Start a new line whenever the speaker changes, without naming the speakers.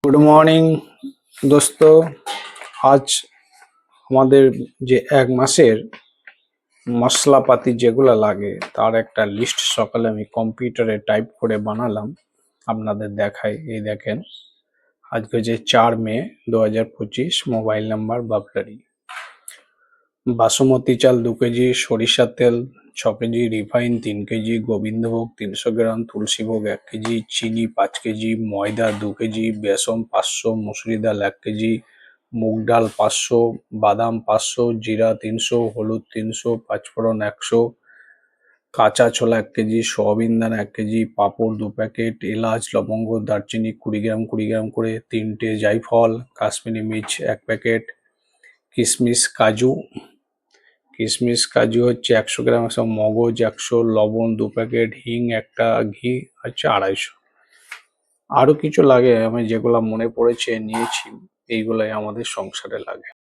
Good morning দোস্ত। আজ আমাদের যে এক মাসের মশলাপাতি যেগুলো লাগে তার একটা লিস্ট সকালে আমি কম্পিউটারে টাইপ করে বানালাম, আপনাদের দেখাই। এই দেখেন, আজকে যে 4 মে 2025, মোবাইল নাম্বার বাবলারি। বাসমতি চাল 2 কেজি, সরিষার তেল 6 কেজি, রিফাইন 3 কেজি, গোবিন্দভোগ 300 গ্রাম, তুলসীভোগ 1 কেজি, চিনি 5 কেজি, ময়দা 2 কেজি, বেসন 500, মুসুরি ডাল 1 কেজি, মুগ ডাল 500, বাদাম 500, জিরা 300, হলুদ 300, পাঁচফোড়ন 100, কাঁচা ছোলা 1 কেজি, সয়াবিন দানা 1 কেজি, পাঁপড় 2 প্যাকেট, এলাচ লবঙ্গ দারচিনি 20 গ্রাম 20 গ্রাম করে, 3টে জায়ফল, কাশ্মীরি মির্চ 1 প্যাকেট, কিশমিশ কাজু হচ্ছে 100 গ্রাম, সব মগজ 100, লবণ 2 প্যাকেট, হিং একটা, ঘি হচ্ছে 250। আরো কিছু লাগে, আমি যেগুলা মনে পড়েছে নিয়েছি। এইগুলাই আমাদের সংসারে লাগে।